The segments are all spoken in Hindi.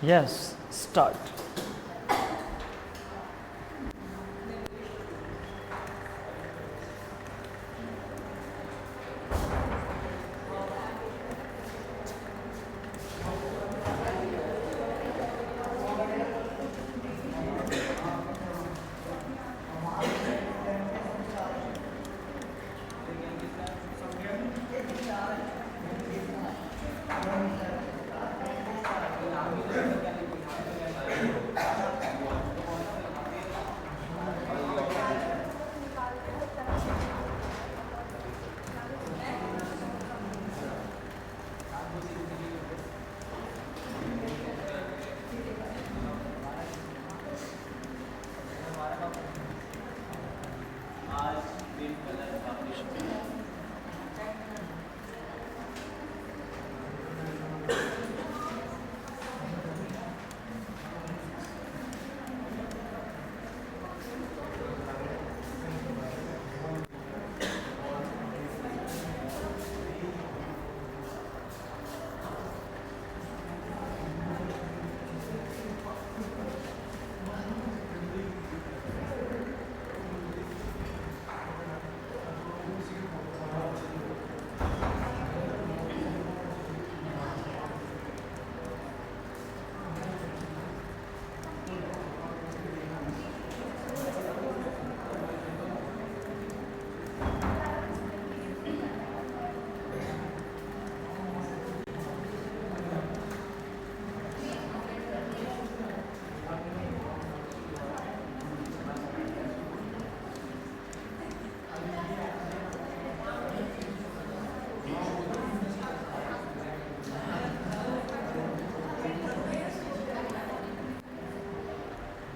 Yes, start.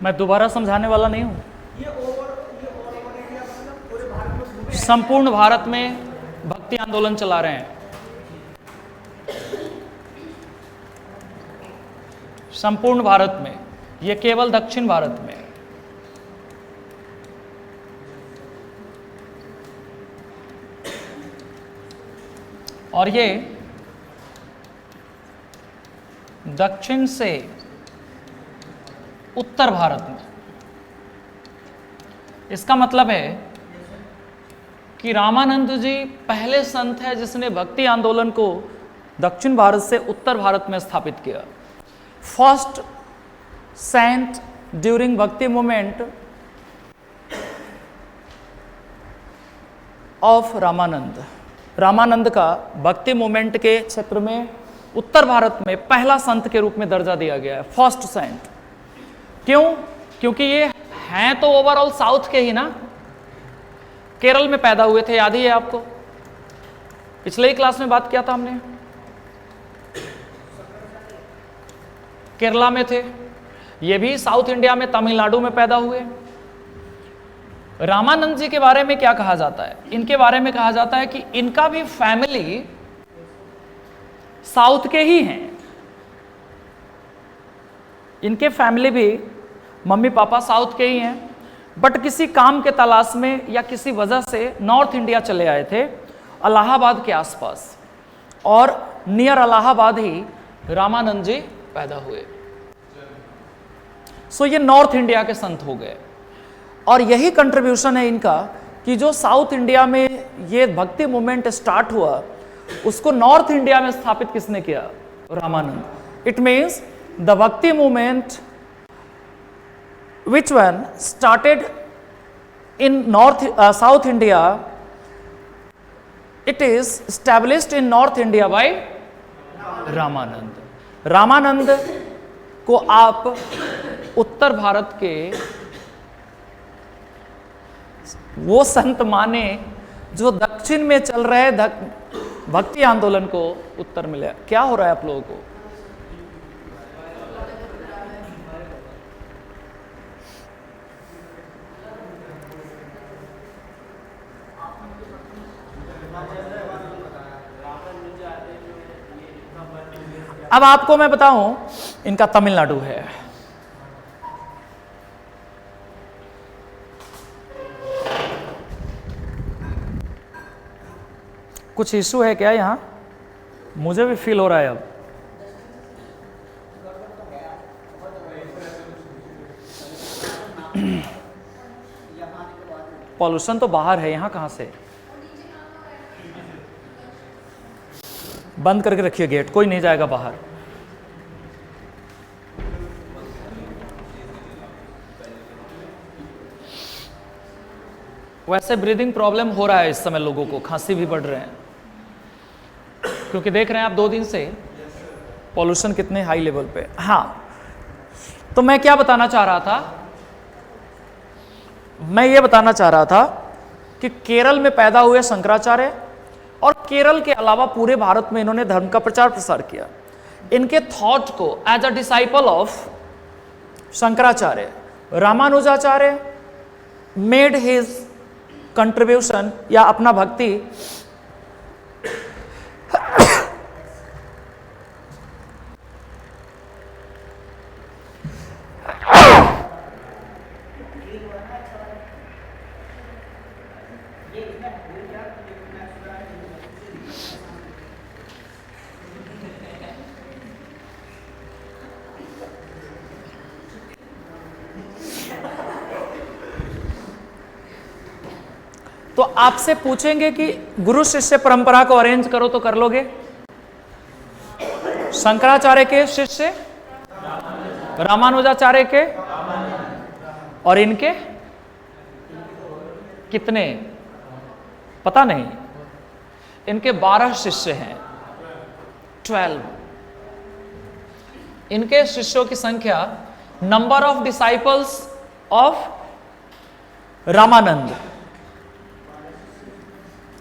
मैं दोबारा समझाने वाला नहीं हूं। संपूर्ण भारत में भक्ति आंदोलन चला रहे हैं, संपूर्ण भारत में, ये केवल दक्षिण भारत में। और ये दक्षिण से उत्तर भारत में। इसका मतलब है कि रामानंद जी पहले संत है जिसने भक्ति आंदोलन को दक्षिण भारत से उत्तर भारत में स्थापित किया। फर्स्ट सेंट ड्यूरिंग भक्ति मूवमेंट ऑफ रामानंद। रामानंद का भक्ति मूवमेंट के क्षेत्र में उत्तर भारत में पहला संत के रूप में दर्जा दिया गया है, फर्स्ट सेंट। क्यों? क्योंकि ये हैं तो ओवरऑल साउथ के ही ना, केरल में पैदा हुए थे, याद ही है आपको, पिछले ही क्लास में बात किया था हमने। केरला में थे, ये भी साउथ इंडिया में तमिलनाडु में पैदा हुए। रामानंद जी के बारे में क्या कहा जाता है? इनके बारे में कहा जाता है कि इनका भी फैमिली साउथ के ही हैं। इनके फैमिली भी मम्मी पापा साउथ के ही हैं, बट किसी काम के तलाश में या किसी वजह से नॉर्थ इंडिया चले आए थे, इलाहाबाद के आसपास, और नियर इलाहाबाद ही रामानंद जी पैदा हुए। सो ये नॉर्थ इंडिया के संत हो गए। और यही कंट्रीब्यूशन है इनका कि जो साउथ इंडिया में ये भक्ति मूवमेंट स्टार्ट हुआ, उसको नॉर्थ इंडिया में स्थापित किसने किया? रामानंद। इट मीन्स द भक्ति movement which one started in South India, it is established in North India by Ramanand. Ramanand को आप उत्तर भारत के वो संत माने जो दक्षिण में चल रहे भक्ति आंदोलन को उत्तर मिले। क्या हो रहा है आप लोगों को? अब आपको मैं बताऊं, इनका तमिलनाडु है। कुछ इशू है क्या यहां? मुझे भी फील हो रहा है अब। पॉल्यूशन तो बाहर है, यहां कहां से? बंद करके रखिए गेट, कोई नहीं जाएगा बाहर। वैसे ब्रीदिंग प्रॉब्लम हो रहा है इस समय लोगों को, खांसी भी बढ़ रहे हैं, क्योंकि देख रहे हैं आप 2 दिन से पॉल्यूशन कितने हाई लेवल पे। हाँ, तो मैं क्या बताना चाह रहा था, मैं ये बताना चाह रहा था कि केरल में पैदा हुए शंकराचार्य, और केरल के अलावा पूरे भारत में इन्होंने धर्म का प्रचार प्रसार किया। इनके थॉट को as a disciple of Shankaracharya, Ramanujacharya made his contribution या अपना भक्ति तो आपसे पूछेंगे कि गुरु शिष्य परंपरा को अरेंज करो तो कर लोगे? शंकराचार्य के शिष्य, रामानुजाचार्य के, और इनके कितने पता नहीं, इनके 12 शिष्य हैं, 12। इनके शिष्यों की संख्या, number of disciples of Ramanand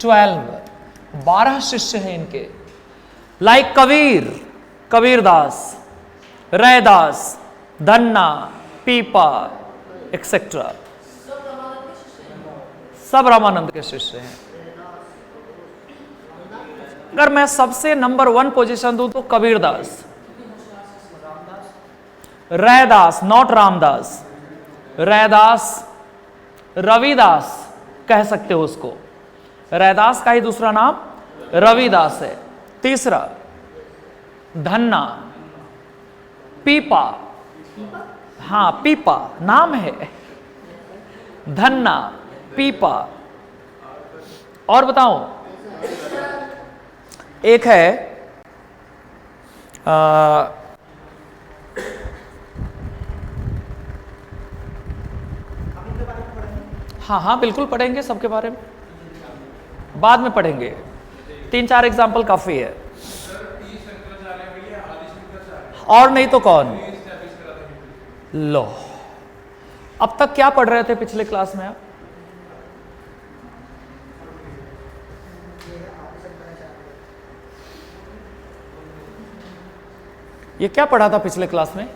12, 12 शिष्य हैं इनके। लाइक कबीर, कबीरदास, रैदास, धन्ना, पीपा एक्सेट्रा, सब रामानंद के शिष्य हैं। अगर मैं सबसे नंबर 1 पोजीशन दूं तो कबीरदास, रैदास, नॉट रामदास, रैदास, रविदास कह सकते हो उसको, रैदास का ही दूसरा नाम रविदास है। तीसरा धन्ना, पीपा, हाँ पीपा नाम है, धन्ना, पीपा। और बताओ, एक है हाँ हाँ बिल्कुल पढ़ेंगे, सबके बारे में बाद में पढ़ेंगे, 3-4 एग्जाम्पल काफी है। और नहीं तो कौन? लो, अब तक क्या पढ़ रहे थे पिछले क्लास में आप? ये क्या पढ़ा था पिछले क्लास में?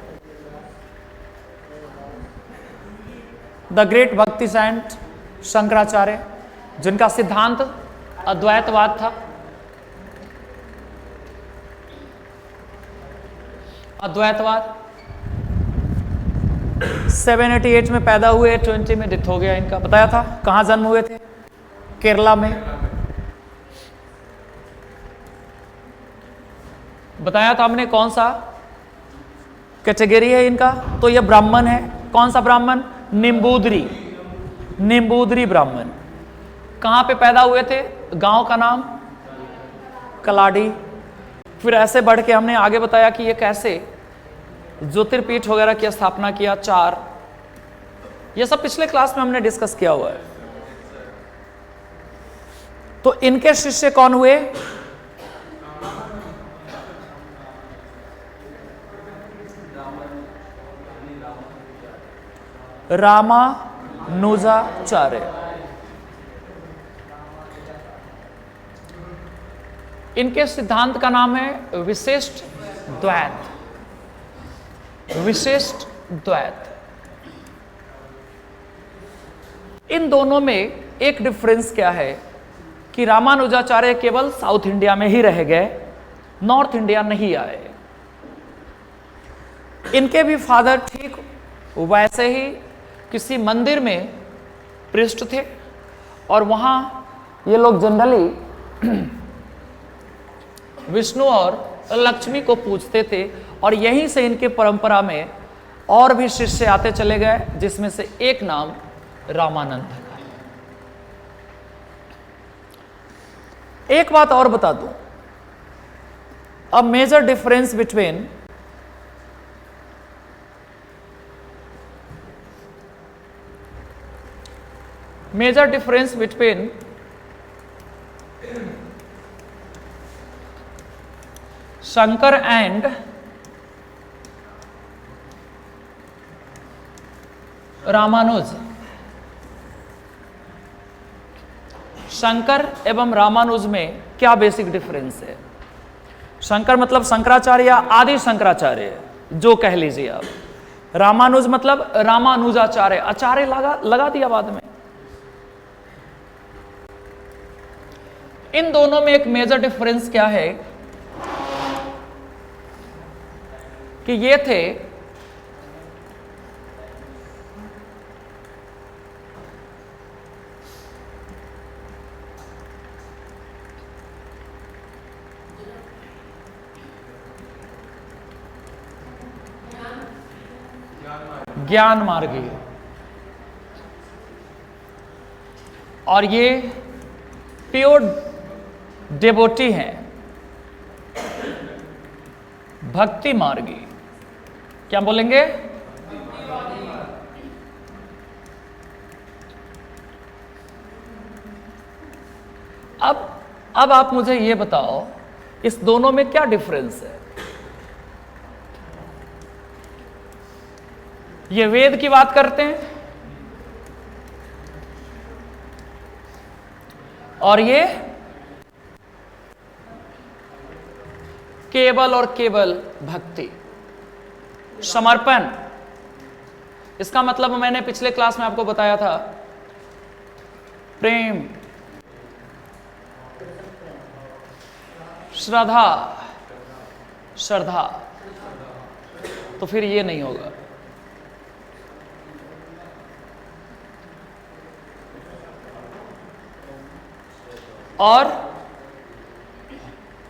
द ग्रेट भक्ति सेंट शंकराचार्य, जिनका सिद्धांत अद्वैतवाद था। अद्वैतवाद 788 में पैदा हुए, 20 में डेथ हो गया इनका। बताया था कहां जन्म हुए थे? केरला में। बताया था हमने कौन सा कैटेगरी है इनका, तो ये ब्राह्मण है। कौन सा ब्राह्मण? निम्बूदरी, निम्बूदरी ब्राह्मण। कहां पे पैदा हुए थे? गांव का नाम कलाडी। फिर ऐसे बढ़ के हमने आगे बताया कि ये कैसे ज्योतिर्पीठ वगैरह की स्थापना किया, 4। ये सब पिछले क्लास में हमने डिस्कस किया हुआ है। तो इनके शिष्य कौन हुए? रामानुजाचार्य। इनके सिद्धांत का नाम है विशिष्ट द्वैत। विशिष्ट द्वैत। इन दोनों में एक डिफरेंस क्या है कि रामानुजाचार्य केवल साउथ इंडिया में ही रह गए, नॉर्थ इंडिया नहीं आए। इनके भी फादर ठीक वैसे ही किसी मंदिर में पृष्ठ थे और वहां ये लोग जनरली विष्णु और लक्ष्मी को पूजते थे और यहीं से इनके परंपरा में और भी शिष्य आते चले गए, जिसमें से एक नाम रामानंद का है। एक बात और बता दूं, a major difference between Shankar and Ramanuj, Shankar एवं रामानुज में क्या बेसिक डिफरेंस है? शंकर मतलब शंकराचार्य या आदि शंकराचार्य जो कह लीजिए आप, रामानुज मतलब रामानुजाचार्य, आचार्य लगा दिया बाद में। इन दोनों में एक मेजर डिफरेंस क्या है कि ये थे ज्ञान मार्गी और ये प्योर डेवोटी हैं, भक्ति मार्गी। क्या बोलेंगे? अब आप मुझे ये बताओ इस दोनों में क्या डिफरेंस है? ये वेद की बात करते हैं और ये केवल और केवल भक्ति, समर्पण। इसका मतलब मैंने पिछले क्लास में आपको बताया था, प्रेम, श्रद्धा, तो फिर ये नहीं होगा।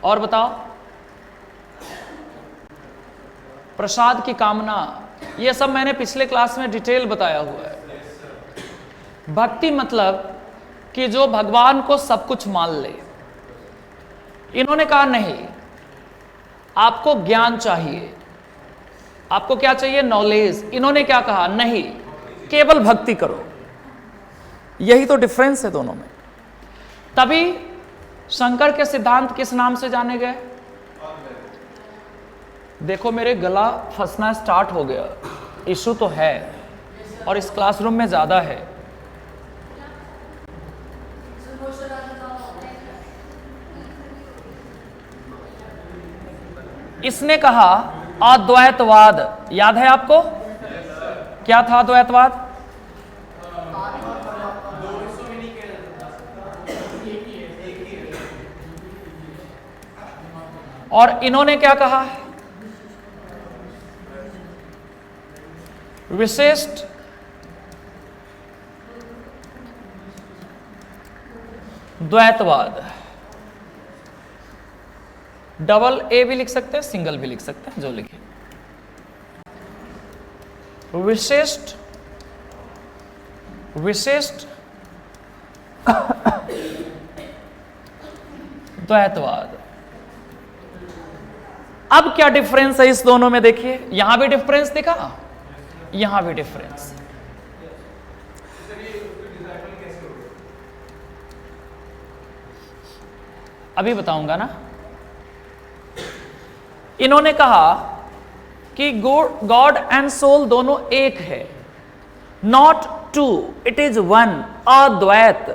और बताओ, प्रसाद की कामना, ये सब मैंने पिछले क्लास में डिटेल बताया हुआ है। भक्ति मतलब कि जो भगवान को सब कुछ मान ले। इन्होंने कहा नहीं, आपको ज्ञान चाहिए, आपको क्या चाहिए? नॉलेज। इन्होंने क्या कहा? नहीं, केवल भक्ति करो। यही तो डिफरेंस है दोनों में। तभी शंकर के सिद्धांत किस नाम से जाने गए? देखो मेरे गला फंसना स्टार्ट हो गया, इशू तो है और इस क्लासरूम में ज्यादा है। इसने कहा अद्वैतवाद, याद है आपको? क्या था अद्वैतवाद? और इन्होंने क्या कहा? विशिष्ट द्वैतवाद। डबल ए भी लिख सकते हैं, सिंगल भी लिख सकते हैं, जो लिखे। विशिष्ट द्वैतवाद। अब क्या डिफरेंस है इस दोनों में? देखिए, यहां भी डिफरेंस दिखा, यहां भी डिफरेंस। अभी बताऊंगा ना। इन्होंने कहा कि गॉड एंड सोल दोनों एक है, not two, it is one. Advaita,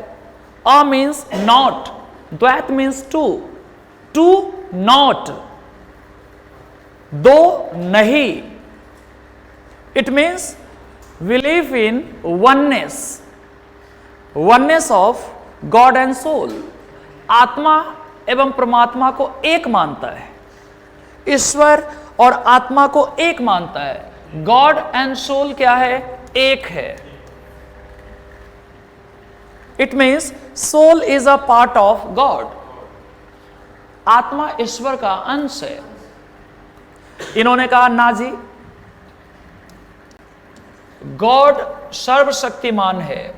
a means not, Dvaita means two, two not, दो नहीं। It means believe in oneness of God and soul. आत्मा एवं परमात्मा को एक मानता है, ईश्वर और आत्मा को एक मानता है। गॉड एंड सोल क्या है? एक है। It means soul is a part of God. आत्मा ईश्वर का अंश है। इन्होंने कहा ना जी, गॉड सर्वशक्तिमान है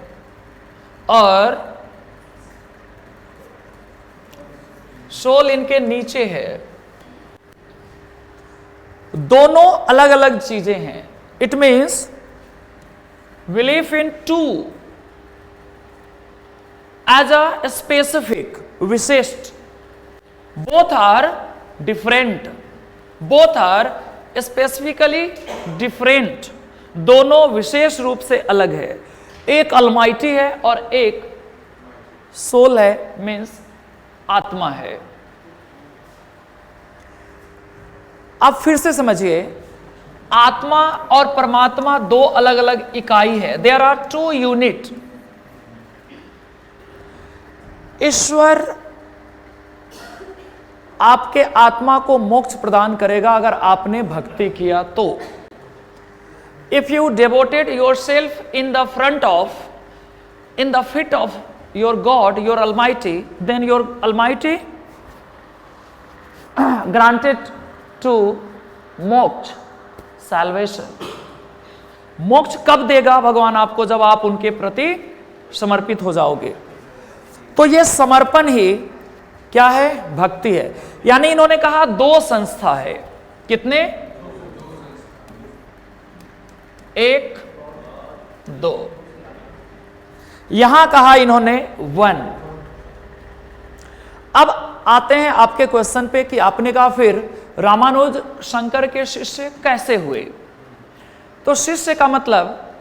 और सोल इनके नीचे है। दोनों अलग अलग चीजें हैं। It means belief in two as a specific, विशिष्ट। Both are different, both are specifically different. दोनों विशेष रूप से अलग है। एक अलमाइटी है और एक सोल है, मीन्स आत्मा है। अब फिर से समझिए, आत्मा और परमात्मा दो अलग अलग इकाई है। There are two unit. ईश्वर आपके आत्मा को मोक्ष प्रदान करेगा अगर आपने भक्ति किया तो। If you devoted your self in the front of, in the feet of your God, your Almighty, then your Almighty granted to मोक्ष, salvation। मोक्ष कब देगा भगवान आपको? जब आप उनके प्रति समर्पित हो जाओगे। तो यह समर्पण ही क्या है? भक्ति है। यानी इन्होंने कहा दो संस्था है। कितने? एक, दो। यहां कहा इन्होंने वन। अब आते हैं आपके क्वेश्चन पे कि आपने कहा फिर रामानुज शंकर के शिष्य कैसे हुए? तो शिष्य का मतलब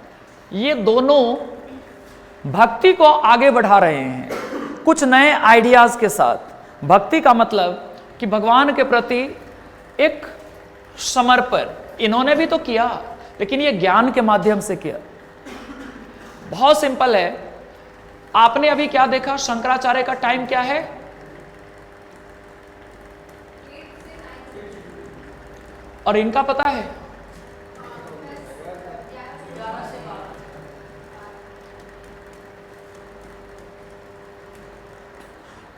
ये दोनों भक्ति को आगे बढ़ा रहे हैं कुछ नए आइडियाज के साथ। भक्ति का मतलब कि भगवान के प्रति एक समर्पण। इन्होंने भी तो किया, लेकिन ये ज्ञान के माध्यम से किया। बहुत सिंपल है। आपने अभी क्या देखा? शंकराचार्य का टाइम क्या है? और इनका पता है?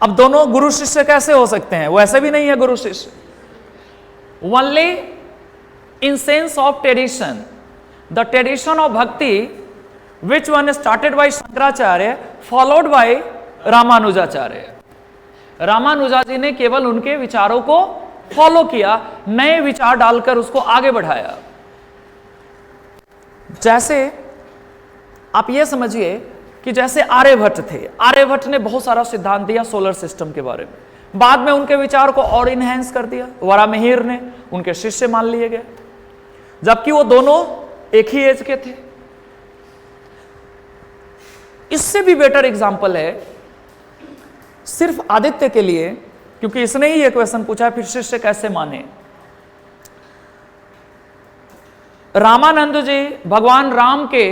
अब दोनों गुरु शिष्य कैसे हो सकते हैं? वैसे भी नहीं है गुरु शिष्य। Only in sense of tradition, the tradition of bhakti which one started by Shankaracharya followed by Ramanujacharya. Ramanuja ji ने केवल उनके विचारों को फॉलो किया, नए विचार डालकर उसको आगे बढ़ाया। जैसे आप ये समझिए कि जैसे आर्यभट्ट थे। आर्यभट्ट ने बहुत सारा सिद्धांत दिया सोलर सिस्टम के बारे में। बाद में उनके विचार को और इनहेंस कर दिया वराहमिहिर ने, उनके शिष्य मान लिए गए, जबकि वो दोनों एक ही एज के थे। इससे भी बेटर एग्जाम्पल है सिर्फ आदित्य के लिए, क्योंकि इसने ही ये क्वेश्चन पूछा है, फिर शिष्य कैसे माने। रामानंद जी भगवान राम के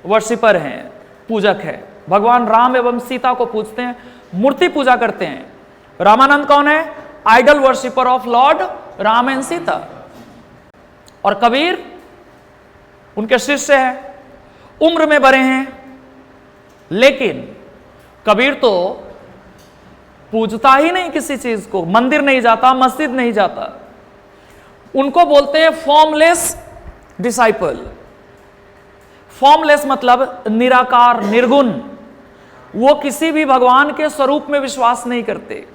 वर्शिपर हैं, पूजक है। भगवान राम एवं सीता को पूजते हैं, मूर्ति पूजा करते हैं। रामानंद कौन है? Idol worshipper of Lord Ram and Sita. और कबीर उनके शिष्य हैं, उम्र में बड़े हैं, लेकिन कबीर तो पूजता ही नहीं किसी चीज को, मंदिर नहीं जाता, मस्जिद नहीं जाता। उनको बोलते हैं फॉर्मलेस डिसाइपल। फॉर्मलेस मतलब निराकार, निर्गुण। वो किसी भी भगवान के स्वरूप में विश्वास नहीं करते।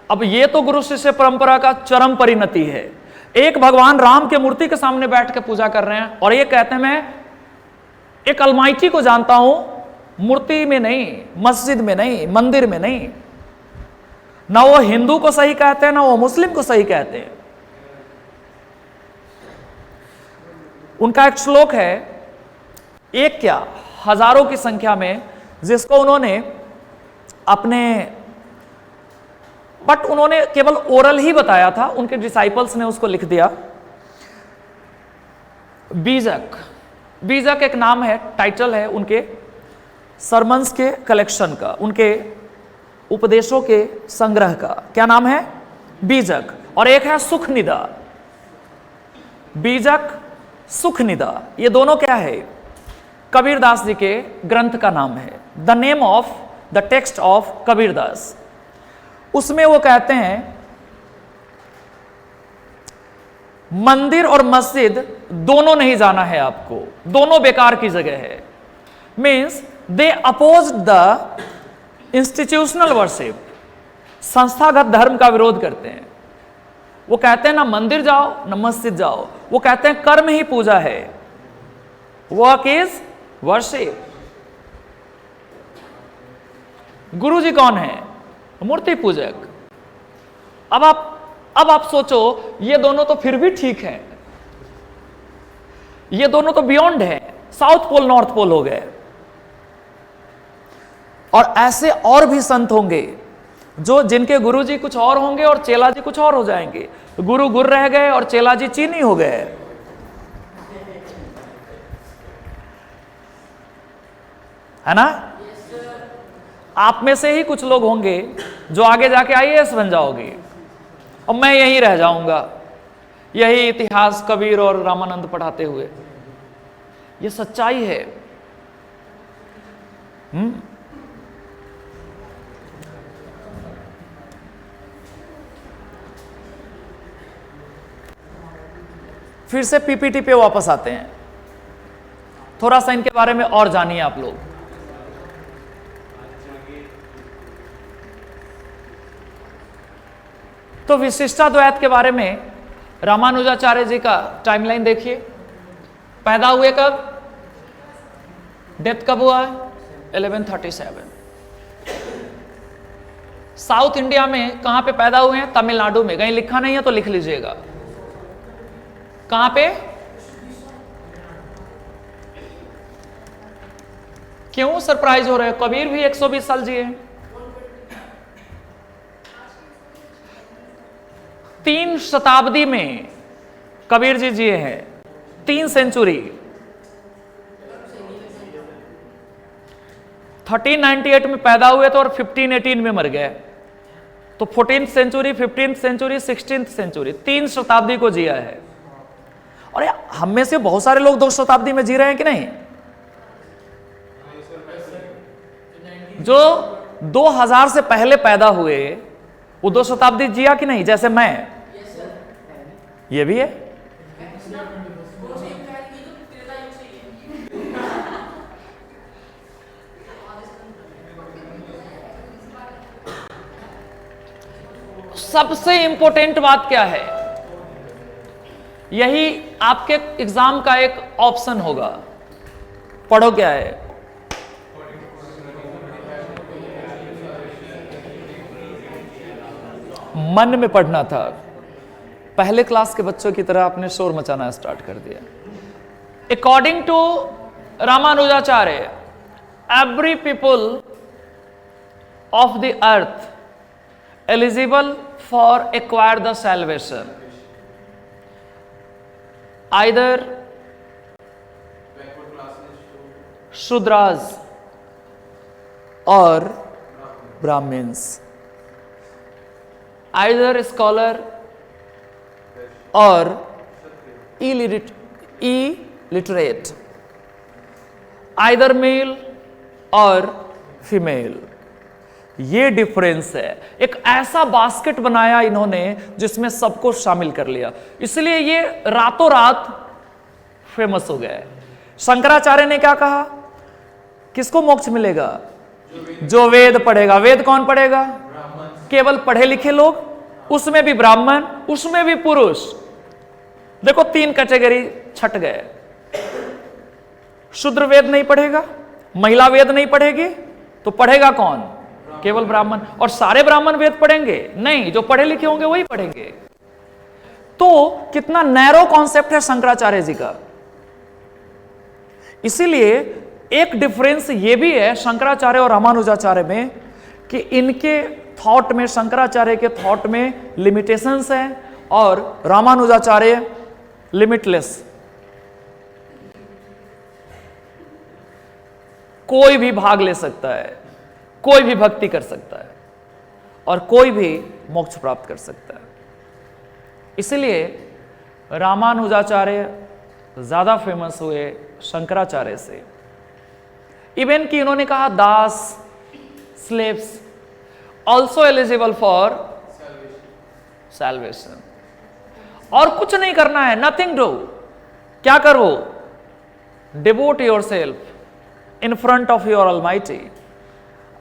अब ये तो गुरु शिष्य परंपरा का चरम परिणति है। एक भगवान राम के मूर्ति के सामने बैठ के पूजा कर रहे हैं और ये कहते हैं मैं एक अलमाइटी को जानता हूं, मूर्ति में नहीं, मस्जिद में नहीं, मंदिर में नहीं। ना वो हिंदू को सही कहते हैं, ना वो मुस्लिम को सही कहते हैं। उनका एक श्लोक है, एक क्या हजारों की संख्या में, जिसको उन्होंने अपने बट उन्होंने केवल ओरल ही बताया था, उनके डिसाइपल्स ने उसको लिख दिया। बीजक, बीजक एक नाम है, टाइटल है उनके सरमन्स के कलेक्शन का, उनके उपदेशों के संग्रह का। क्या नाम है? बीजक, और एक है सुखनिदा। बीजक, सुखनिदा, ये दोनों क्या है? कबीरदास जी के ग्रंथ का नाम है, the name of the text of Kabirdas. उसमें वो कहते हैं मंदिर और मस्जिद दोनों नहीं जाना है आपको, दोनों बेकार की जगह है। Means they oppose the institutional worship, संस्थागत धर्म का विरोध करते हैं। वो कहते हैं ना मंदिर जाओ ना मस्जिद जाओ, वो कहते हैं कर्म ही पूजा है, वर्क इज वर्शिप। गुरु जी कौन है? मूर्ति पूजक। अब आप सोचो, ये दोनों तो फिर भी ठीक है, ये दोनों तो बियॉन्ड है, साउथ पोल नॉर्थ पोल हो गए। और ऐसे और भी संत होंगे जो जिनके गुरु जी कुछ और होंगे और चेला जी कुछ और हो जाएंगे। गुरु गुर रह गए और चेला जी चीनी हो गए। है ना? आप में से ही कुछ लोग होंगे जो आगे जाके आईएएस बन जाओगे और मैं यहीं रह जाऊंगा, यही इतिहास कबीर और रामानंद पढ़ाते हुए। ये सच्चाई है। फिर से पीपीटी पे वापस आते हैं, थोड़ा सा इनके बारे में और जानिए आप लोग। तो विशिष्टाद्वैत के बारे में रामानुजाचार्य जी का टाइमलाइन देखिए। पैदा हुए कब? डेथ कब हुआ? 1137। साउथ इंडिया में कहां पे पैदा हुए हैं? तमिलनाडु में। कहीं लिखा नहीं है तो लिख लीजिएगा। कहां पे? क्यों सरप्राइज हो रहे हो? कबीर भी 120 साल जिए। 3 शताब्दी में कबीर जी जिए हैं, 3 सेंचुरी। 1398 में पैदा हुए तो और 1518 में मर गए, तो 14th century, 15th century, 16th century, 3 शताब्दी को जिया है। और हम में से बहुत सारे लोग 2 शताब्दी में जी रहे हैं कि नहीं? जो 2000 से पहले पैदा हुए वो 2 शताब्दी जिया कि नहीं? जैसे मैं, ये भी है। सबसे इंपॉर्टेंट बात क्या है? यही आपके एग्जाम का एक ऑप्शन होगा। पढ़ो क्या है? मन में पढ़ना था। पहले क्लास के बच्चों की तरह आपने शोर मचाना स्टार्ट कर दिया। According to Ramanujacharya, every people of the earth eligible for acquire the salvation, either Shudras और ब्राह्मण्स, आइदर स्कॉलर और illiterate, आइदर मेल और फीमेल। ये डिफरेंस है। एक ऐसा बास्केट बनाया इन्होंने जिसमें सबको शामिल कर लिया, इसलिए ये रातों रात फेमस हो गए। शंकराचार्य ने क्या कहा? किसको मोक्ष मिलेगा? जो वेद पढ़ेगा। वेद कौन पढ़ेगा? केवल पढ़े लिखे लोग, उसमें भी ब्राह्मण, उसमें भी पुरुष। देखो 3 कैटेगरी छट गए। शूद्र वेद नहीं पढ़ेगा, महिला वेद नहीं पढ़ेगी, तो पढ़ेगा कौन? केवल ब्राह्मण। और सारे ब्राह्मण वेद पढ़ेंगे? नहीं, जो पढ़े लिखे होंगे वही पढ़ेंगे। तो कितना नैरो कॉन्सेप्ट है शंकराचार्य जी का। इसीलिए एक डिफरेंस ये भी है शंकराचार्य और रामानुजाचार्य में कि इनके थॉट में, शंकराचार्य के थॉट में लिमिटेशंस हैं और रामानुजाचार्य लिमिटलेस। कोई भी भाग ले सकता है, कोई भी भक्ति कर सकता है और कोई भी मोक्ष प्राप्त कर सकता है। इसलिए रामानुजाचार्य ज्यादा फेमस हुए शंकराचार्य से। इवन कि इन्होंने कहा दास slaves also eligible for salvation. और कुछ नहीं करना है, नथिंग डू। क्या करो? Devote your self in front of your almighty.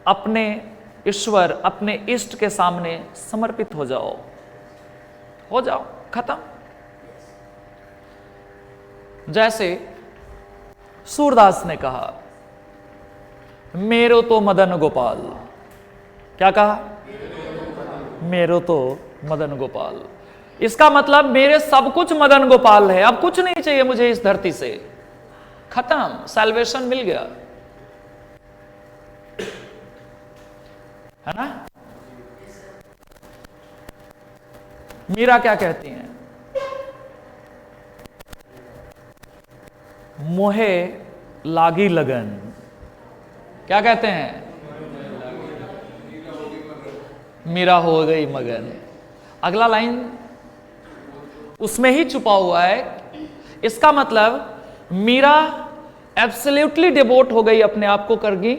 अपने ईश्वर, अपने इष्ट के सामने समर्पित हो जाओ, खत्म। जैसे सूरदास ने कहा, मेरो तो मदन गोपाल। क्या कहा? मेरो तो मदन गोपाल। इसका मतलब मेरे सब कुछ मदन गोपाल है, अब कुछ नहीं चाहिए मुझे इस धरती से, खत्म, सैल्वेशन मिल गया, है ना? मीरा क्या कहती हैं? मोहे लागी लगन। क्या कहते हैं? मीरा हो गई मगन। अगला लाइन उसमें ही छुपा हुआ है। इसका मतलब मीरा एब्सोल्युटली डिवोट हो गई, अपने आप को कर गई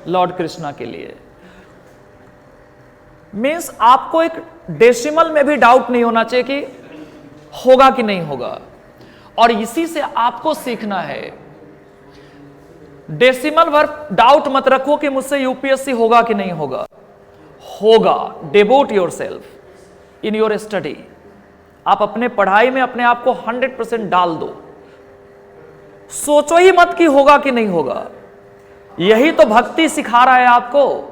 लॉर्ड कृष्णा के लिए। मीन्स आपको एक डेसिमल में भी डाउट नहीं होना चाहिए कि होगा कि नहीं होगा, और इसी से आपको सीखना है। डेसिमल वर्ब डाउट मत रखो कि मुझसे यूपीएससी होगा कि नहीं होगा, होगा। Devote your self in your study. आप अपने पढ़ाई में अपने आप को 100% डाल दो, सोचो ही मत कि होगा कि नहीं होगा। यही तो भक्ति सिखा रहा है आपको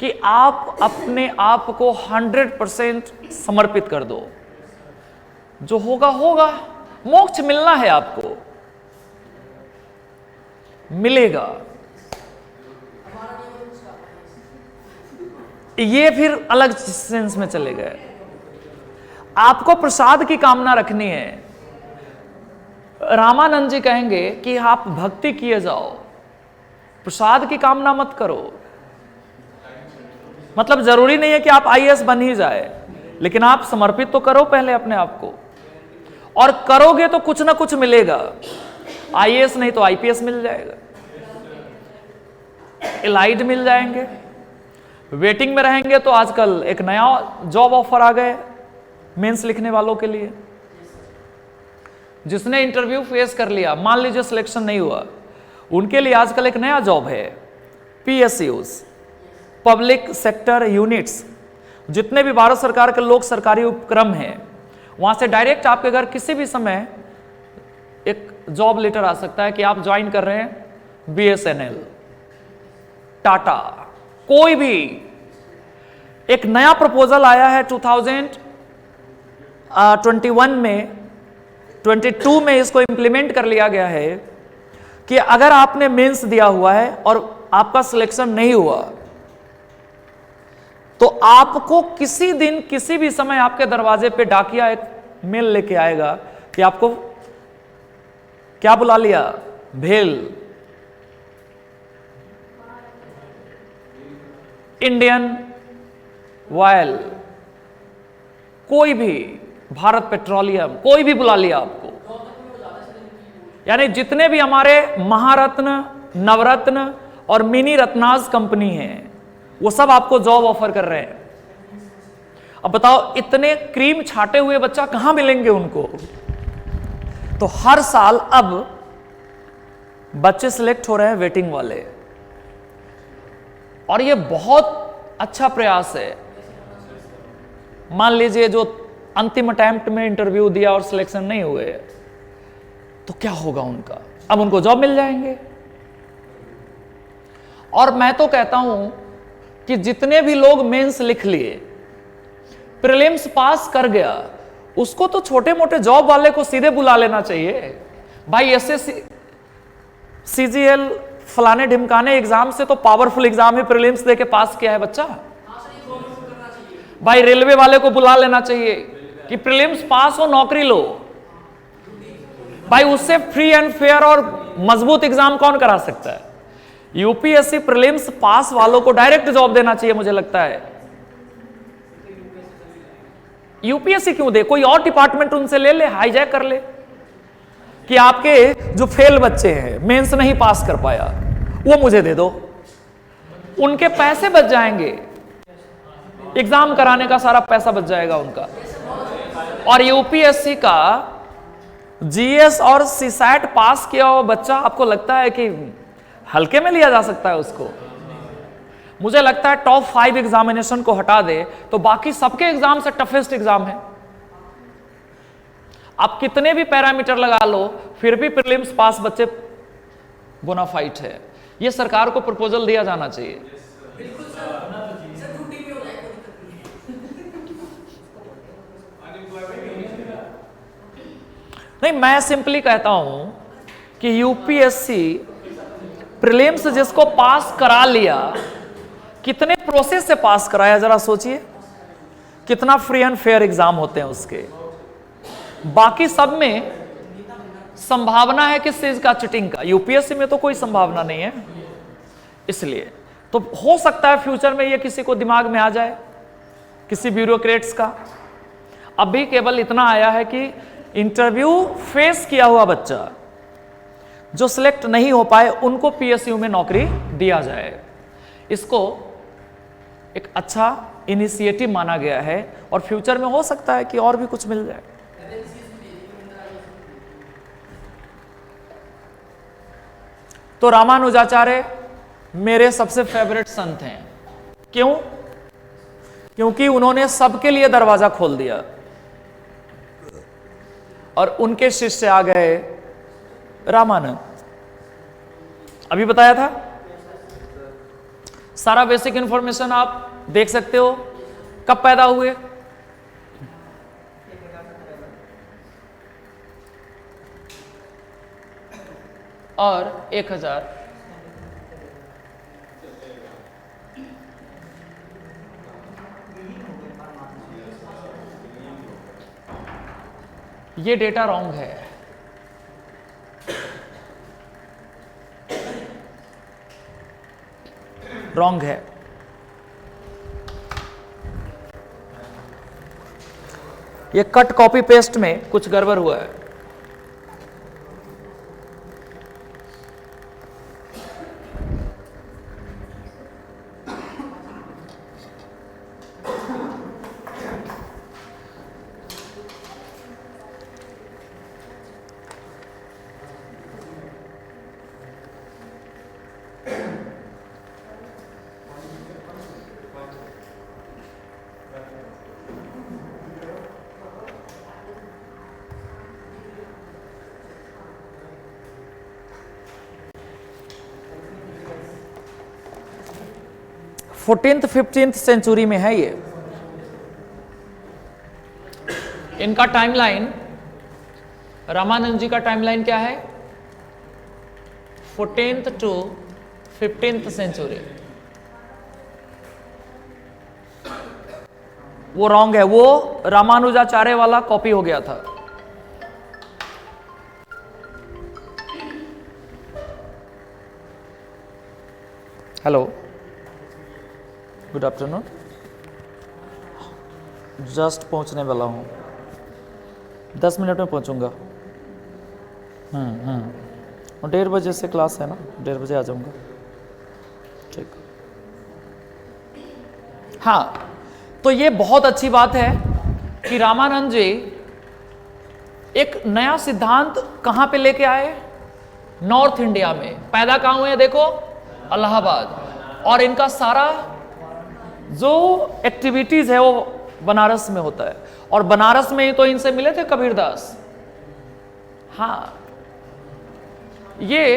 कि आप अपने आप को 100% समर्पित कर दो। जो होगा होगा, मोक्ष मिलना है आपको, मिलेगा। ये फिर अलग सेंस में चले गए। आपको प्रसाद की कामना रखनी है। रामानंद जी कहेंगे कि आप भक्ति किए जाओ, प्रसाद की कामना मत करो। मतलब जरूरी नहीं है कि आप आईएएस बन ही जाए, लेकिन आप समर्पित तो करो पहले अपने आप को, और करोगे तो कुछ ना कुछ मिलेगा। आईएएस नहीं तो आईपीएस मिल जाएगा, एलाइड मिल जाएंगे। वेटिंग में रहेंगे तो आजकल एक नया जॉब ऑफर आ गए मेंस लिखने वालों के लिए। जिसने इंटरव्यू फेस कर लिया, मान लीजिए सिलेक्शन नहीं हुआ, उनके लिए आजकल एक नया जॉब है, पीएसयूज, पब्लिक सेक्टर यूनिट्स। जितने भी भारत सरकार के लोक सरकारी उपक्रम हैं, वहां से डायरेक्ट आपके घर किसी भी समय एक जॉब लेटर आ सकता है कि आप ज्वाइन कर रहे हैं बीएसएनएल, टाटा, कोई भी। एक नया प्रपोजल आया है 2021 में, 22 में इसको इंप्लीमेंट कर लिया गया है कि अगर आपने मेंस दिया हुआ है और आपका सिलेक्शन नहीं हुआ, तो आपको किसी दिन किसी भी समय आपके दरवाजे पे डाकिया एक मेल लेके आएगा कि आपको क्या बुला लिया, भेल, इंडियन ऑयल, कोई भी, भारत पेट्रोलियम, कोई भी बुला लिया आपको। यानी जितने भी हमारे महारत्न, नवरत्न और मिनी रत्नाज कंपनी हैं, वो सब आपको जॉब ऑफर कर रहे हैं। अब बताओ, इतने क्रीम छाटे हुए बच्चा कहां मिलेंगे उनको? तो हर साल अब बच्चे सिलेक्ट हो रहे हैं वेटिंग वाले, और ये बहुत अच्छा प्रयास है। मान लीजिए जो अंतिम अटेम्प्ट में इंटरव्यू दिया और सिलेक्शन नहीं हुए, तो क्या होगा उनका? अब उनको जॉब मिल जाएंगे। और मैं तो कहता हूं कि जितने भी लोग मेंस लिख लिए, प्रीलिम्स पास कर गया, उसको तो छोटे मोटे जॉब वाले को सीधे बुला लेना चाहिए। भाई एसएससी, सीजीएल, फलाने ढिमकाने एग्जाम से तो पावरफुल एग्जाम है, प्रीलिम्स देके पास किया है बच्चा। भाई रेलवे वाले को बुला लेना चाहिए कि प्रीलिम्स पास हो, नौकरी लो। भाई उससे फ्री एंड फेयर और मजबूत एग्जाम कौन करा सकता है? यूपीएससी प्रीलिम्स पास वालों को डायरेक्ट जॉब देना चाहिए, मुझे लगता है। यूपीएससी क्यों दे, कोई और डिपार्टमेंट उनसे ले ले, हाईजैक कर ले कि आपके जो फेल बच्चे हैं, मेंस नहीं पास कर पाया, वो मुझे दे दो, उनके पैसे बच जाएंगे, एग्जाम कराने का सारा पैसा बच जाएगा उनका। और यूपीएससी का जीएस और सीसैट पास किया हुआ बच्चा आपको लगता है कि हल्के में लिया जा सकता है उसको? मुझे लगता है टॉप 5 एग्जामिनेशन को हटा दे तो बाकी सबके एग्जाम से टफेस्ट एग्जाम है। आप कितने भी पैरामीटर लगा लो फिर भी प्रीलिम्स पास बच्चे बोनाफाइड है। यह सरकार को प्रपोजल दिया जाना चाहिए। नहीं, मैं सिंपली कहता हूं कि यूपीएससी प्रीलिम्स जिसको पास करा लिया, कितने प्रोसेस से पास कराया, जरा सोचिए कितना फ्री एंड फेयर एग्जाम होते हैं उसके। बाकी सब में संभावना है किस चीज का, चिटिंग का। यूपीएससी में तो कोई संभावना नहीं है। इसलिए तो हो सकता है फ्यूचर में ये किसी को दिमाग में आ जाए, किसी ब्यूरोक्रेट्स का। अभी केवल इतना आया है कि इंटरव्यू फेस किया हुआ बच्चा जो सिलेक्ट नहीं हो पाए उनको पीएसयू में नौकरी दिया जाए। इसको एक अच्छा इनिशिएटिव माना गया है और फ्यूचर में हो सकता है कि और भी कुछ मिल जाए। तो रामानुजाचार्य मेरे सबसे फेवरेट संत हैं। क्यों? क्योंकि उन्होंने सबके लिए दरवाजा खोल दिया और उनके शिष्य आ गए रामानंद। अभी बताया था, सारा बेसिक इंफॉर्मेशन आप देख सकते हो। कब पैदा हुए, और 1000 ये डेटा रॉन्ग है। रॉन्ग है। ये कट कॉपी पेस्ट में कुछ गड़बड़ हुआ है। फोर्टीन्थ 15th सेंचुरी में है ये। इनका टाइमलाइन, रामानंद जी का टाइमलाइन क्या है? 14th to 15th century. वो रॉन्ग है, वो रामानुजाचार्य वाला कॉपी हो गया था। Hello, good afternoon. जस्ट पहुंचने वाला हूँ, 10 मिनट में पहुंचूंगा। 1:30 बजे से क्लास है ना, 1:30 बजे आ जाऊंगा। ठीक। हाँ, तो ये बहुत अच्छी बात है कि रामानंद जी एक नया सिद्धांत कहाँ पे लेके आए? नॉर्थ इंडिया में। पैदा कहाँ हुए? देखो, इलाहाबाद। और इनका सारा जो एक्टिविटीज है वो बनारस में होता है। और बनारस में ही तो इनसे मिले थे कबीरदास। हाँ, ये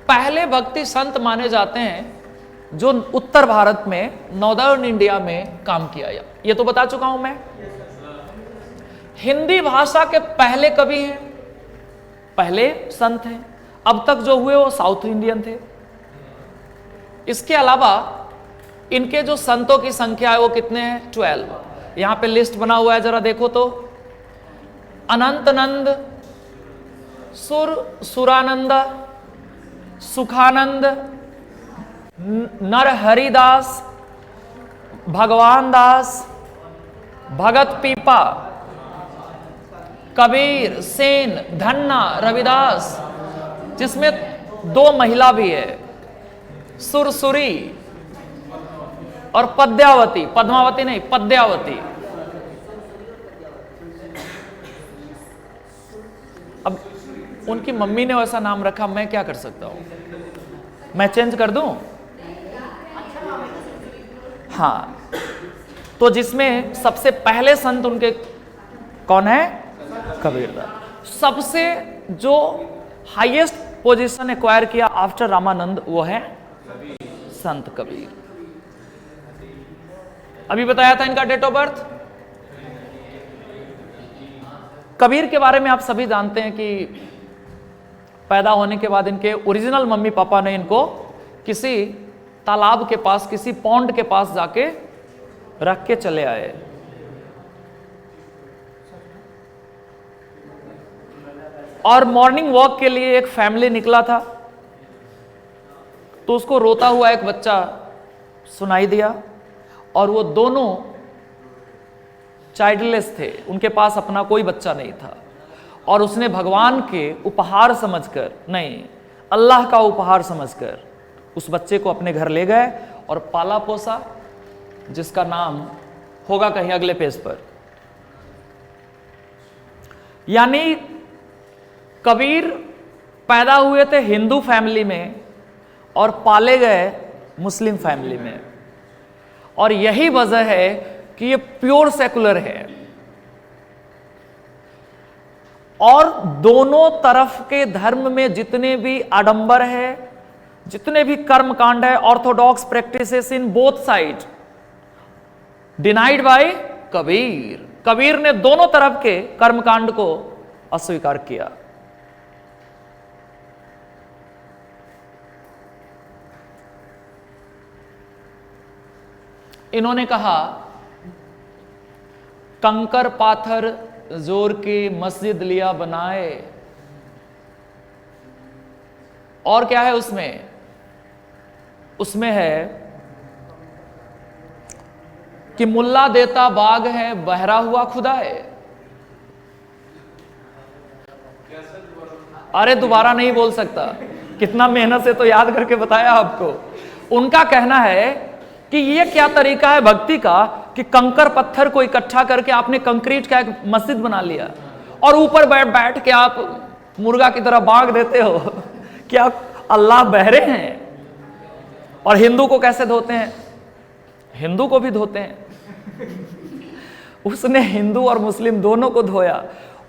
पहले भक्ति संत माने जाते हैं जो उत्तर भारत में, नॉर्दर्न इंडिया में काम किया। ये तो बता चुका हूं मैं। हिंदी भाषा के पहले कवि हैं, पहले संत हैं। अब तक जो हुए वो साउथ इंडियन थे। इसके अलावा इनके जो संतों की संख्या है वो कितने हैं? 12। यहां पे लिस्ट बना हुआ है, जरा देखो तो। अनंतनंद, सुरानंद, सुखानंद, नरहरिदास, भगवान दास, भगत पीपा, कबीर, सेन, धन्ना, रविदास, जिसमें 2 महिला भी है, सुरसुरी और पद्यावती, पद्मावती नहीं, पद्यावती। अब उनकी मम्मी ने वैसा नाम रखा, मैं क्या कर सकता हूं? मैं चेंज कर दूं? हाँ, तो जिसमें सबसे पहले संत उनके कौन है? कबीरदास। सबसे जो हाईएस्ट पोजीशन एक्वायर किया आफ्टर रामानंद वो है संत कबीर। अभी बताया था इनका डेट ऑफ बर्थ। कबीर के बारे में आप सभी जानते हैं कि पैदा होने के बाद इनके ओरिजिनल मम्मी पापा ने इनको किसी तालाब के पास, किसी पॉन्ड के पास जाके रख के चले आए। और मॉर्निंग वॉक के लिए एक फैमिली निकला था, तो उसको रोता हुआ एक बच्चा सुनाई दिया, और वो दोनों चाइल्डलेस थे, उनके पास अपना कोई बच्चा नहीं था, और उसने भगवान के उपहार समझकर, नहीं, अल्लाह का उपहार समझकर उस बच्चे को अपने घर ले गए और पाला पोसा, जिसका नाम होगा कहीं अगले पेज पर। यानी कबीर पैदा हुए थे हिंदू फैमिली में और पाले गए मुस्लिम फैमिली में, और यही वजह है कि ये प्योर सेकुलर है। और दोनों तरफ के धर्म में जितने भी आडंबर है, जितने भी कर्मकांड है, orthodox practices in both side denied by Kabir. Kabir ने दोनों तरफ के कर्मकांड को अस्वीकार किया। इन्होंने कहा, कंकर पाथर जोर की मस्जिद लिया बनाए। और क्या है उसमें? उसमें है कि मुल्ला देता बाग है, बहरा हुआ खुदाए। अरे दोबारा नहीं बोल सकता, कितना मेहनत से तो याद करके बताया आपको। उनका कहना है कि ये क्या तरीका है भक्ति का कि कंकर पत्थर को इकट्ठा करके आपने कंक्रीट का एक मस्जिद बना लिया, और ऊपर बैठ बैठ के आप मुर्गा की तरह बाग देते हो। क्या अल्लाह बहरे हैं? और हिंदू को कैसे धोते हैं? हिंदू को भी धोते हैं। उसने हिंदू और मुस्लिम दोनों को धोया,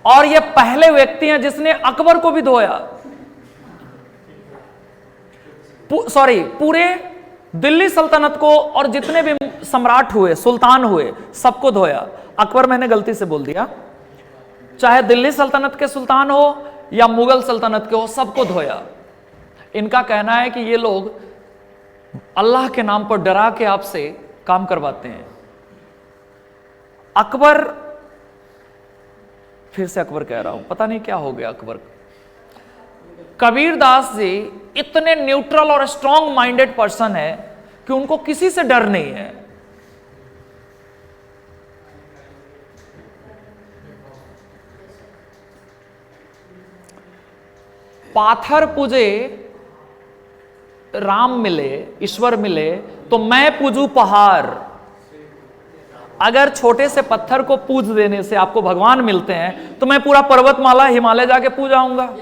और ये पहले व्यक्ति हैं जिसने अकबर को भी धोया। पूरे दिल्ली सल्तनत को और जितने भी सम्राट हुए, सुल्तान हुए, सबको धोया। अकबर मैंने गलती से बोल दिया, चाहे दिल्ली सल्तनत के सुल्तान हो या मुगल सल्तनत के हो, सबको धोया। इनका कहना है कि ये लोग अल्लाह के नाम पर डरा के आपसे काम करवाते हैं। अकबर, फिर से अकबर कह रहा हूं, पता नहीं क्या हो गया अकबर। कबीरदास जी इतने न्यूट्रल और स्ट्रांग माइंडेड पर्सन है कि उनको किसी से डर नहीं है। पाथर पूजे राम मिले, ईश्वर मिले, तो मैं पूजू पहाड़। अगर छोटे से पत्थर को पूज देने से आपको भगवान मिलते हैं, तो मैं पूरा पर्वतमाला हिमालय जाके पूजाऊंगा।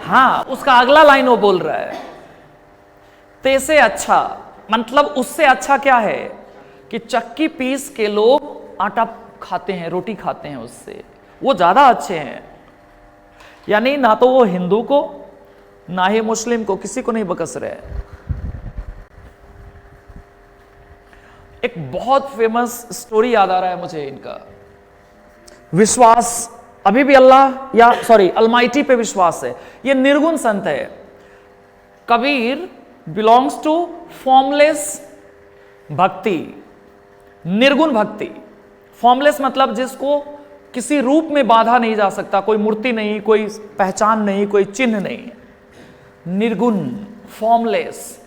हाँ, उसका अगला लाइन वो बोल रहा है, तेसे अच्छा, मतलब उससे अच्छा क्या है कि चक्की पीस के लोग आटा खाते हैं, रोटी खाते हैं, उससे वो ज्यादा अच्छे हैं। यानी ना तो वो हिंदू को, ना ही मुस्लिम को, किसी को नहीं बकस रहे। एक बहुत फेमस स्टोरी याद आ रहा है मुझे इनका। विश्वास अभी भी अल्लाह या अलमाइटी पे विश्वास है। ये निर्गुण संत है। कबीर बिलोंग्स टू फॉर्मलेस भक्ति, निर्गुण भक्ति। फॉर्मलेस मतलब जिसको किसी रूप में बांधा नहीं जा सकता, कोई मूर्ति नहीं, कोई पहचान नहीं, कोई चिन्ह नहीं। निर्गुण, फॉर्मलेस।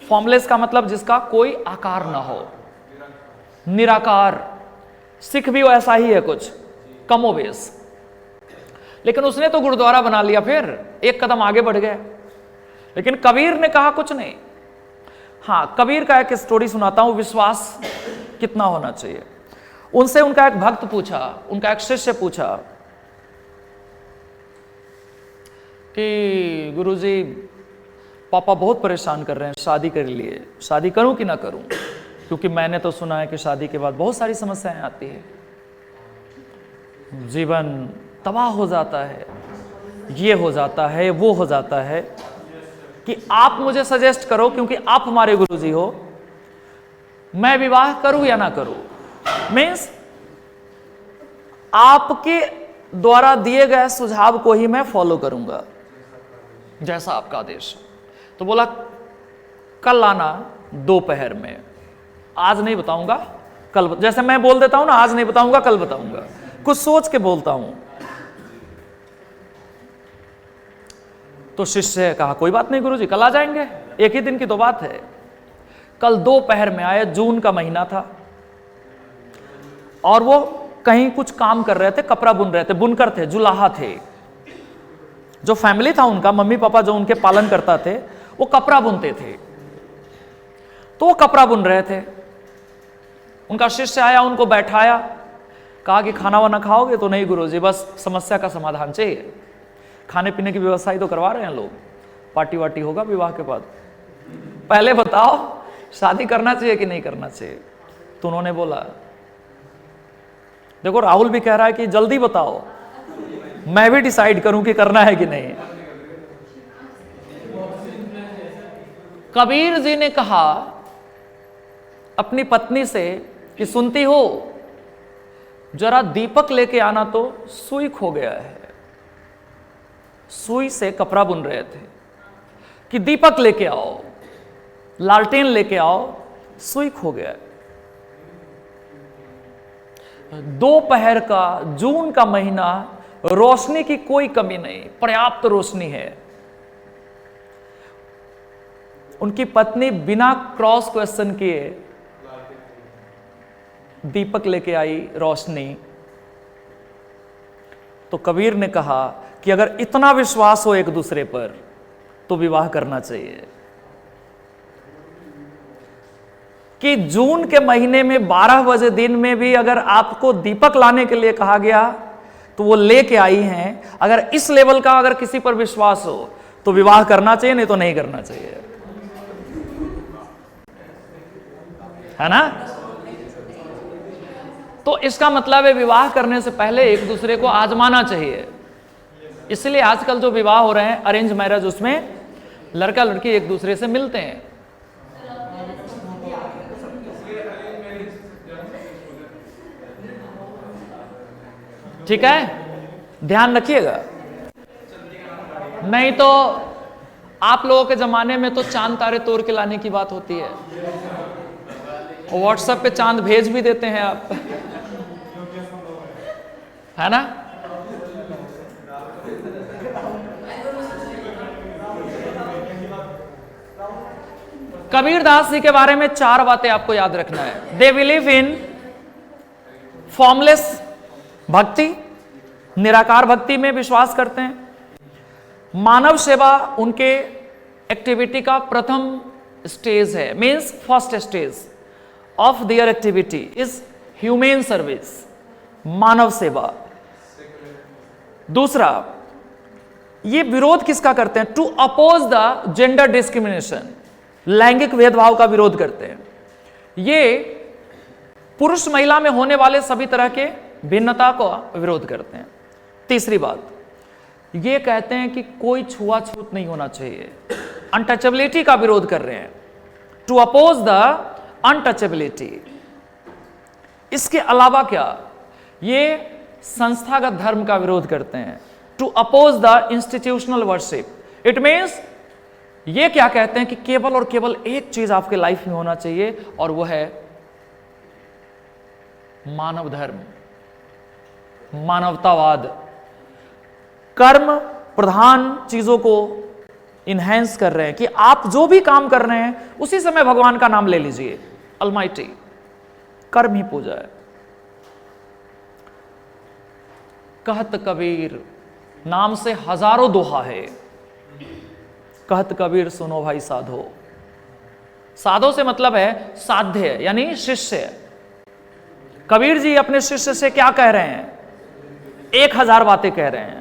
फॉर्मलेस का मतलब जिसका कोई आकार ना हो, निराकार। सिख भी ऐसा ही है कुछ कमोबेश, लेकिन उसने तो गुरुद्वारा बना लिया, फिर एक कदम आगे बढ़ गया। लेकिन कबीर ने कहा कुछ नहीं। हाँ, कबीर का एक स्टोरी सुनाता हूं, विश्वास कितना होना चाहिए। उनसे उनका एक भक्त पूछा, उनका एक शिष्य पूछा कि गुरुजी पापा बहुत परेशान कर रहे हैं शादी के लिए, शादी करूं कि ना करूं, क्योंकि मैंने तो सुना है कि शादी के बाद बहुत सारी समस्याएं आती है, जीवन तबाह हो जाता है, ये हो जाता है, वो हो जाता है, कि आप मुझे सजेस्ट करो, क्योंकि आप हमारे गुरुजी हो, मैं विवाह करूं या ना करूं। मीन्स आपके द्वारा दिए गए सुझाव को ही मैं फॉलो करूंगा, जैसा आपका आदेश। तो बोला कल आना दोपहर में, आज नहीं बताऊंगा कल, जैसे मैं बोल देता हूं ना, आज नहीं बताऊंगा कल बताऊंगा, कुछ सोच के बोलता हूं। तो शिष्य ने कहा कोई बात नहीं गुरुजी, कल आ जाएंगे, एक ही दिन की तो बात है। कल दोपहर में आए, जून का महीना था, और वो कहीं कुछ काम कर रहे थे, कपड़ा बुन रहे थे, बुनकर थे, जुलाहा थे। जो फैमिली था उनका, मम्मी पापा जो उनके पालन करता थे, वो कपड़ा बुनते थे, तो वो कपड़ा बुन रहे थे। उनका शिष्य आया, उनको बैठाया, कहा कि खाना वाना खाओगे? तो नहीं गुरुजी, बस समस्या का समाधान चाहिए, खाने पीने की व्यवस्था ही तो करवा रहे हैं लोग, पार्टी वार्टी होगा विवाह के बाद, पहले बताओ शादी करना चाहिए कि नहीं करना चाहिए। तो उन्होंने बोला देखो राहुल भी कह रहा है कि जल्दी बताओ, मैं भी डिसाइड करूं कि करना है कि नहीं। कबीर जी ने कहा अपनी पत्नी से कि सुनती हो, जरा दीपक लेके आना, तो सुई खो गया है। सुई से कपड़ा बुन रहे थे कि दीपक लेके आओ, लालटेन लेके आओ, सुई खो गया। दोपहर का, जून का महीना, रोशनी की कोई कमी नहीं, पर्याप्त रोशनी है। उनकी पत्नी बिना क्रॉस क्वेश्चन किए दीपक लेके आई, रोशनी। तो कबीर ने कहा कि अगर इतना विश्वास हो एक दूसरे पर तो विवाह करना चाहिए। कि जून के महीने में 12 बजे दिन में भी अगर आपको दीपक लाने के लिए कहा गया तो वो लेके आई हैं। अगर इस लेवल का अगर किसी पर विश्वास हो तो विवाह करना चाहिए, नहीं तो नहीं करना चाहिए, है ना। तो इसका मतलब है विवाह करने से पहले एक दूसरे को आजमाना चाहिए। इसलिए आजकल जो विवाह हो रहे हैं अरेंज मैरिज, उसमें लड़का लड़की एक दूसरे से मिलते हैं। ठीक है, ध्यान रखिएगा, नहीं तो आप लोगों के जमाने में तो चांद तारे तोड़ के लाने की बात होती है, व्हाट्सएप पे चांद भेज भी देते हैं आप, है ना। कबीरदास जी के बारे में 4 बातें आपको याद रखना है। दे बिलीव इन फॉर्मलेस भक्ति, निराकार भक्ति में विश्वास करते हैं। मानव सेवा उनके एक्टिविटी का प्रथम स्टेज है, means first stage of there activity is human service, मानव सेवा। दूसरा, ये विरोध किसका करते हैं? To oppose the gender discrimination, लैंगिक भेदभाव का विरोध करते हैं। ये पुरुष महिला में होने वाले सभी तरह के भिन्नता को विरोध करते हैं। तीसरी बात, ये कहते हैं कि कोई छुआछूत नहीं होना चाहिए, अनटचेबिलिटी का विरोध कर रहे हैं, टू अपोज द अनटचेबिलिटी। इसके अलावा क्या, ये संस्थागत धर्म का विरोध करते हैं, to oppose the institutional worship. It means ये क्या कहते हैं कि केवल और केवल एक चीज आपके लाइफ में होना चाहिए, और वह है मानव धर्म, मानवतावाद। कर्म प्रधान चीजों को इनहेंस कर रहे हैं कि आप जो भी काम कर रहे हैं उसी समय भगवान का नाम ले लीजिए, अलमाइटी। कर्म ही पूजा है। कहत कबीर नाम से हजारों दोहा है। कहत कबीर सुनो भाई साधो। साधो से मतलब है साध्य यानी शिष्य। कबीर जी अपने शिष्य से क्या कह रहे हैं? 1000 बातें कह रहे हैं।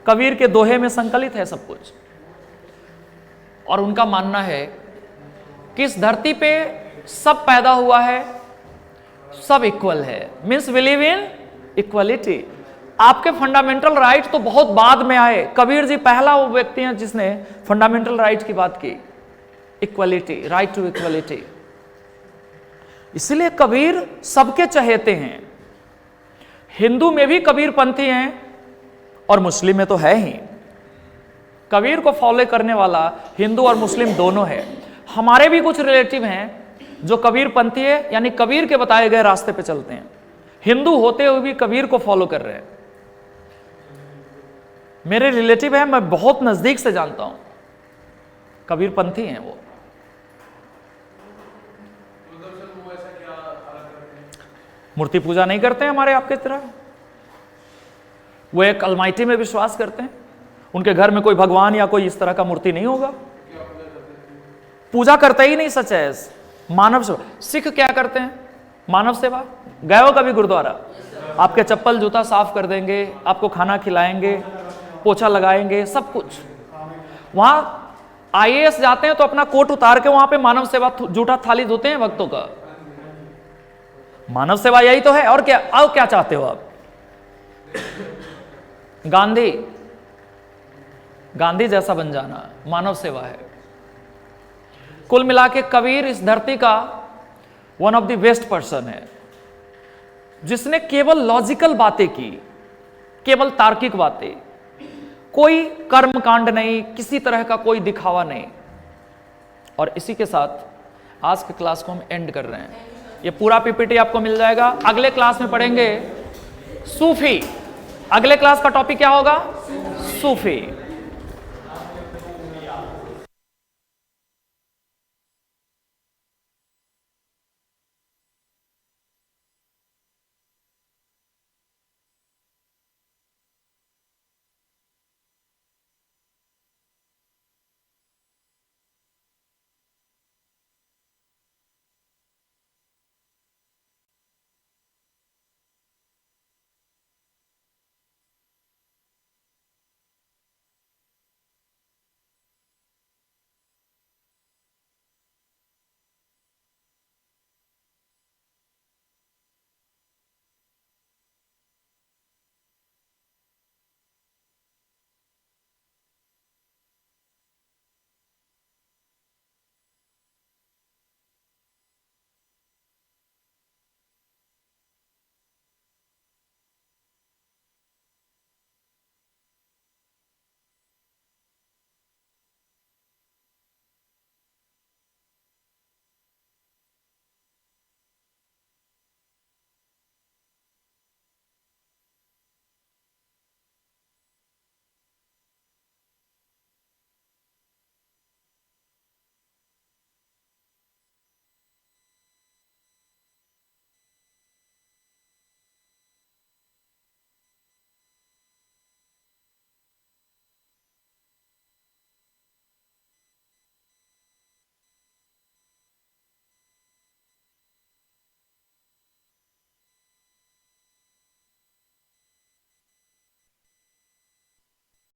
कबीर के दोहे में संकलित है सब कुछ। और उनका मानना है कि इस धरती पे सब पैदा हुआ है, सब इक्वल है, मीन्स बिलीव इन इक्वलिटी। आपके फंडामेंटल राइट तो बहुत बाद में आए। कबीर जी पहला वो व्यक्ति हैं जिसने फंडामेंटल राइट की बात की, इक्वलिटी, राइट टू इक्वलिटी। इसलिए कबीर सबके चहेते हैं। हिंदू में भी कबीरपंथी हैं और मुस्लिम में तो है ही। कबीर को फॉलो करने वाला हिंदू और मुस्लिम दोनों है। हमारे भी कुछ रिलेटिव हैं जो कबीरपंथी है, यानी कबीर के बताए गए रास्ते पे चलते हैं। हिंदू होते हुए भी कबीर को फॉलो कर रहे हैं। मेरे रिलेटिव हैं, मैं बहुत नजदीक से जानता हूं, कबीरपंथी हैं वो। मूर्ति पूजा नहीं करते हैं हमारे आपके तरह। वो एक अलमाइटी में विश्वास करते हैं। उनके घर में कोई भगवान या कोई इस तरह का मूर्ति नहीं होगा। पूजा करते ही नहीं, सच है। मानव सेवा। सिख क्या करते हैं? मानव सेवा। गए हो कभी गुरुद्वारा? आपके चप्पल जूता साफ कर देंगे, आपको खाना खिलाएंगे, पोछा लगाएंगे, सब कुछ। वहां IAS जाते हैं तो अपना कोट उतार के वहां पे मानव सेवा जूठा थाली धोते हैं भक्तों का। मानव सेवा यही तो है। और क्या? अब क्या चाहते हो आप? गांधी जैसा बन जाना मानव सेवा है। कुल मिला के कबीर इस धरती का one of the best person है, जिसने केवल लॉजिकल बातें की, केवल तार्किक बातें, कोई कर्म कांड नहीं, किसी तरह का कोई दिखावा नहीं। और इसी के साथ आज के क्लास को हम एंड कर रहे हैं। ये पूरा PPT आपको मिल जाएगा। अगले क्लास में पढ़ेंगे सूफी। अगले क्लास का टॉपिक क्या होगा? सूफी।